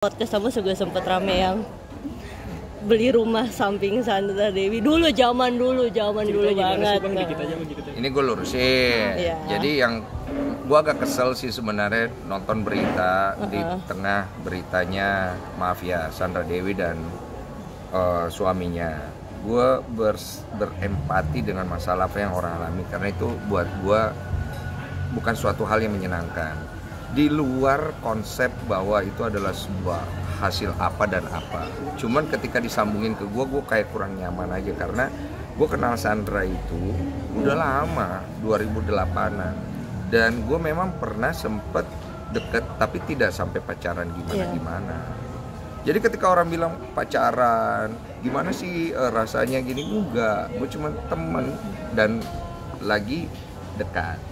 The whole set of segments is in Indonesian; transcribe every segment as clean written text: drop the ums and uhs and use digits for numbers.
Podcast kamu juga sempet rame yang beli rumah samping Sandra Dewi zaman dulu banget. Ini gue lurusin. Iya. Jadi yang gue agak kesel sih sebenarnya nonton berita di tengah beritanya, maaf ya, Sandra Dewi dan suaminya. Gue berempati dengan masalah apa yang orang alami karena itu buat gue bukan suatu hal yang menyenangkan. Di luar konsep bahwa itu adalah sebuah hasil apa dan apa. Cuman ketika disambungin ke gue kayak kurang nyaman aja karena gue kenal Sandra itu udah lama, 2008an. Dan gue memang pernah sempet deket tapi tidak sampai pacaran gimana-gimana. Jadi ketika orang bilang pacaran, gimana sih rasanya gini, enggak, gue cuma temen dan lagi dekat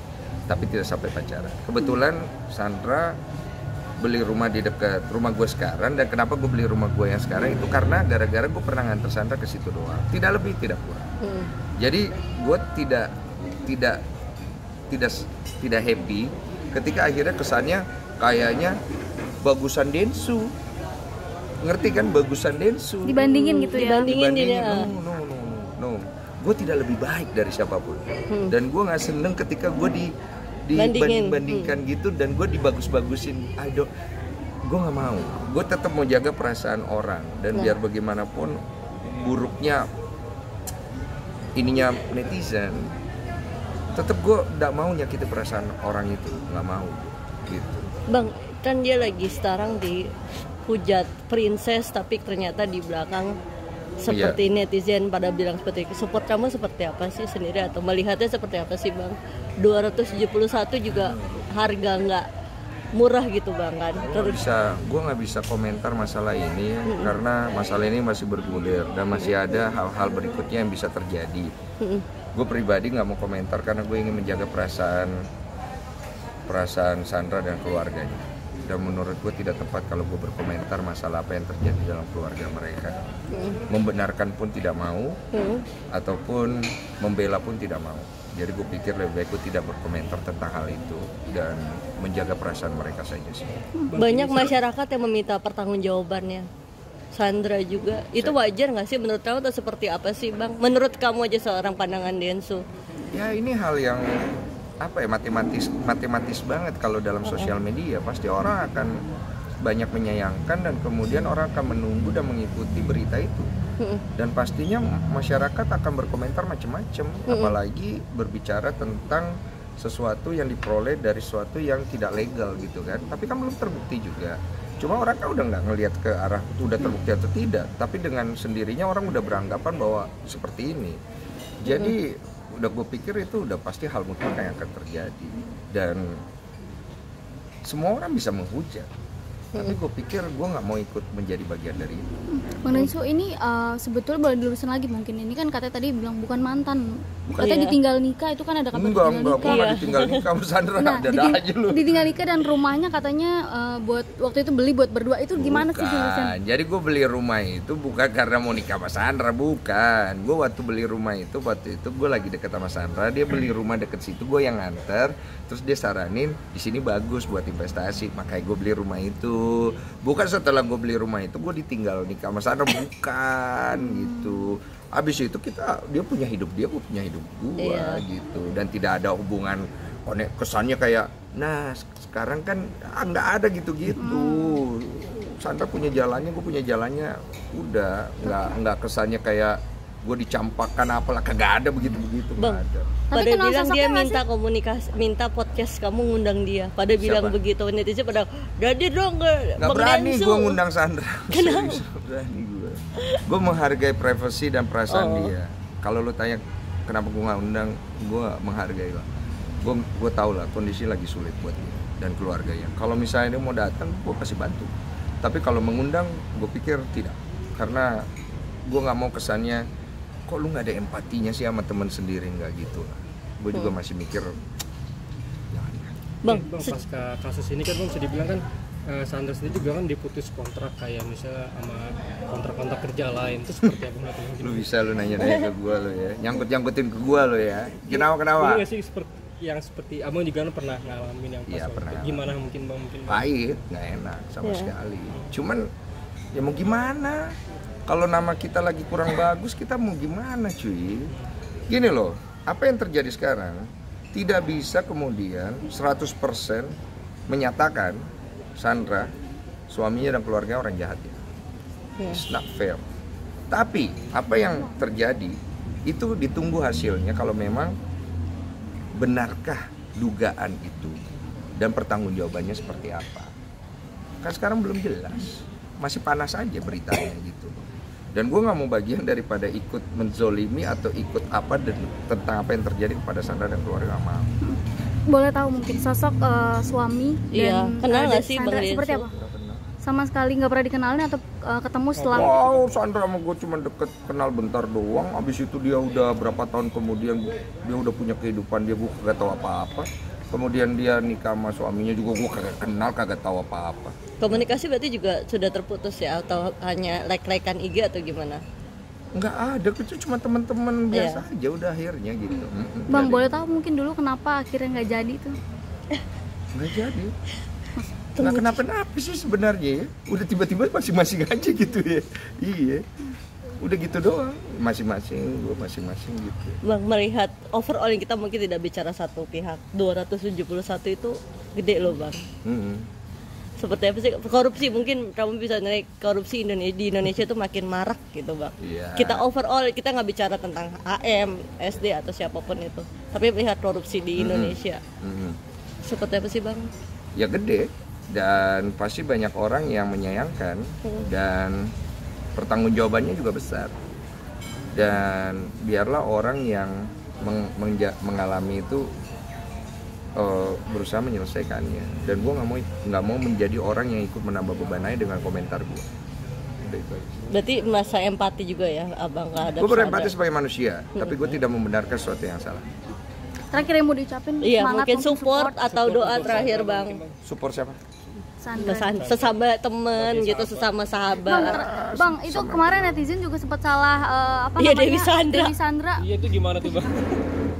tapi tidak sampai pacaran. Kebetulan Sandra beli rumah di dekat rumah gue sekarang, dan kenapa gue beli rumah gue yang sekarang itu karena gara-gara gue pernah nganter Sandra ke situ doang, tidak lebih tidak kurang. Jadi gue tidak happy ketika akhirnya kesannya kayaknya bagusan Densu, ngerti kan, bagusan Densu dibandingin gitu ya. Dibandingin. No. Gue tidak lebih baik dari siapapun. Dan gue nggak seneng ketika gue dibandingkan gitu dan gue dibagus-bagusin. Gue nggak mau. Gue tetap mau jaga perasaan orang dan biar bagaimanapun buruknya ininya netizen, tetap gue nggak mau nyakiti perasaan orang itu, nggak mau gitu. Bang, kan dia lagi sekarang dihujat princess tapi ternyata di belakang seperti netizen pada bilang seperti itu. Support kamu seperti apa sih sendiri atau melihatnya seperti apa sih Bang? 271 juga harga nggak murah gitu Bang kan? Gue nggak bisa komentar masalah ini karena masalah ini masih bergulir dan masih ada hal-hal berikutnya yang bisa terjadi. Gue pribadi nggak mau komentar karena gue ingin menjaga perasaan Sandra dan keluarganya. Dan menurut gue tidak tepat kalau gue berkomentar masalah apa yang terjadi dalam keluarga mereka. Membenarkan pun tidak mau, ataupun membela pun tidak mau. Jadi gue pikir lebih baik gue tidak berkomentar tentang hal itu dan menjaga perasaan mereka saja sih. Banyak masyarakat yang meminta pertanggungjawabannya Sandra juga. Itu wajar nggak sih menurut kamu atau seperti apa sih Bang? Menurut kamu aja seorang pandangan Densu. Ya ini hal yang matematis banget kalau dalam sosial media. Pasti orang akan banyak menyayangkan dan kemudian orang akan menunggu dan mengikuti berita itu. Dan pastinya masyarakat akan berkomentar macam-macam, apalagi berbicara tentang sesuatu yang diperoleh dari sesuatu yang tidak legal gitu kan. Tapi kan belum terbukti juga. Cuma orang kan udah nggak ngelihat ke arah udah terbukti atau tidak, tapi dengan sendirinya orang udah beranggapan bahwa seperti ini. Jadi udah gue pikir itu udah pasti hal mutlak yang akan terjadi dan semua orang bisa menghujat. Tapi gue pikir gue nggak mau ikut menjadi bagian dari itu. Bang Densu ini sebetulnya boleh dilurusin lagi mungkin, ini kan katanya tadi bilang bukan mantan, katanya ditinggal nikah, itu kan ada kata ditinggal nikah. Enggak ditinggal nikah sama Sandra, aja lu. Ditinggal nikah dan rumahnya katanya buat waktu itu beli buat berdua, itu gimana sih jelasin? Jadi gue beli rumah itu bukan karena mau nikah sama Sandra, bukan. Gue waktu beli rumah itu waktu itu gue lagi deket sama Sandra, dia beli rumah deket situ, gue yang nganter, terus dia saranin di sini bagus buat investasi, makanya gue beli rumah itu. Bukan setelah gue beli rumah itu gue ditinggal nikah sama Sandra, bukan gitu. Abis itu dia punya hidup dia, gue punya hidup gue gitu, dan tidak ada hubungan kesannya kayak sekarang kan nggak ada gitu-gitu. Sandra punya jalannya, gue punya jalannya, udah nggak kesannya kayak gue dicampakkan apalah, kagak ada begitu. Bang, pada bilang dia minta podcast kamu ngundang dia. Pada bilang begitu, netizen pada jadi dong nggak berani gue ngundang Sandra. Kenapa? Berani gue menghargai privasi dan perasaan dia. Kalau lu tanya kenapa gue nggak undang, gue menghargai lah. Gue tahu lah kondisi lagi sulit buat dia dan keluarganya. Kalau misalnya dia mau datang, gue pasti bantu. Tapi kalau mengundang, gue pikir tidak, karena gue nggak mau kesannya kok lu nggak ada empatinya sih sama teman sendiri, nggak gitu lah. Gue juga masih mikir Bang, pas kasus ini kan bisa dibilang kan Sandra sendiri juga kan diputus kontrak kayak misalnya sama kontrak-kontrak kerja lain, itu seperti apa menurut lu bisa lu nanya ke gue lo ya, nyangkutin ke gue lo ya. Kenapa? Iya sih, yang seperti abang juga kan pernah ngalamin yang pas Iya, pernah. gimana mungkin bang mungkin bang? Pahit, nggak enak sama Iya. sekali. Cuman ya mau gimana? Kalau nama kita lagi kurang bagus, kita mau gimana cuy? Gini loh, apa yang terjadi sekarang tidak bisa kemudian 100% menyatakan Sandra, suaminya dan keluarga orang jahat ya. Ya. It's not fair. Tapi apa yang terjadi itu ditunggu hasilnya kalau memang benarkah dugaan itu dan pertanggungjawabannya seperti apa. Kan sekarang belum jelas, masih panas aja beritanya gitu. Dan gue nggak mau bagian daripada ikut menzolimi atau ikut apa tentang apa yang terjadi kepada Sandra dan keluarga Amal. Boleh tahu mungkin sosok suami Iya, dan kenal nggak adik sih Sandra Bang seperti Rizal? apa? Sama sekali nggak pernah dikenalin atau ketemu setelah Wow, Sandra sama gue cuma deket kenal bentar doang. Abis itu dia udah berapa tahun kemudian dia udah punya kehidupan dia, gue kagak tahu apa-apa. Kemudian dia nikah sama suaminya juga gue kagak kenal, kagak tahu apa-apa. Komunikasi berarti juga sudah terputus ya, atau hanya like-likean IG atau gimana? Nggak ada, itu cuma teman-teman biasa Iya. aja udah akhirnya gitu. Bang, Nggak boleh ada. tahu mungkin dulu kenapa akhirnya nggak jadi tuh? Nggak jadi. Nggak kenapa-napa sih sebenarnya ya. Udah tiba-tiba masing-masing aja gitu ya. Iya. Udah gitu doang. Masing-masing, gue masing-masing gitu. Bang, melihat overall yang kita mungkin tidak bicara satu pihak, 271 itu gede loh Bang. Seperti apa sih korupsi, mungkin kamu bisa nilai korupsi di Indonesia itu makin marak gitu Bang. Iya. Kita overall, kita nggak bicara tentang HM, SD atau siapapun itu, tapi melihat korupsi di Indonesia seperti apa sih Bang? Ya gede. Dan pasti banyak orang yang menyayangkan dan pertanggungjawabannya juga besar. Dan biarlah orang yang mengalami itu berusaha menyelesaikannya. Dan gue nggak mau menjadi orang yang ikut menambah beban aja dengan komentar gue. Berarti masa empati juga ya Abang terhadap Gue berempati Sandra? sebagai manusia, tapi gue tidak membenarkan sesuatu yang salah. Terakhir yang mau diucapin Iya, semangat, mungkin support atau doa terakhir Bang. Support siapa? Sandra. Sesama temen gitu, sesama sahabat. Bang, itu kemarin netizen juga sempat salah apa Iya, namanya? Dewi Sandra. Dewi Sandra. Iya itu gimana tuh bang?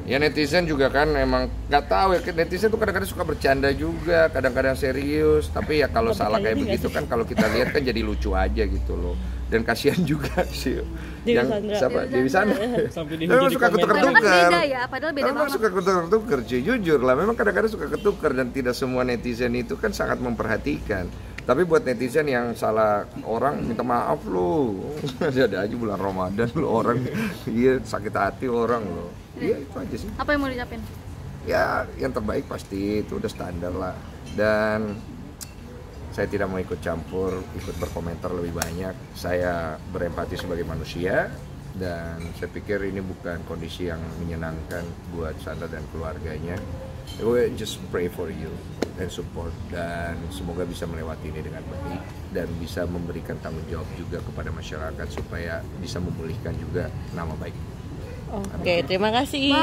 Ya netizen juga kan emang nggak tahu ya, netizen tuh kadang-kadang suka bercanda juga, kadang-kadang serius. Tapi ya kalau Tapi salah kayaknya kayak nggak begitu sih. kan kalau kita lihat kan jadi lucu aja gitu loh. Dan kasihan juga sih Dewi yang Sandra. siapa Dewi Sandra. Sampai Memang dihujat suka di komen. Padahal kan ketukar-tukar. beda ya, padahal beda Memang banget. suka ketukar-tukar, cuy. Jujur lah, memang kadang-kadang suka ketukar dan tidak semua netizen itu kan sangat memperhatikan. Tapi buat netizen yang salah orang minta maaf lu. Ada aja bulan Ramadan lu orang iya sakit hati orang lo. Iya itu aja sih. Apa yang mau diucapin? Ya yang terbaik pasti itu udah standar lah. Dan saya tidak mau ikut campur, ikut berkomentar lebih banyak. Saya berempati sebagai manusia dan saya pikir ini bukan kondisi yang menyenangkan buat Sandra dan keluarganya. We just pray for you and support, dan semoga bisa melewati ini dengan baik dan bisa memberikan tanggung jawab juga kepada masyarakat supaya bisa memulihkan juga nama baik. Oke, terima kasih.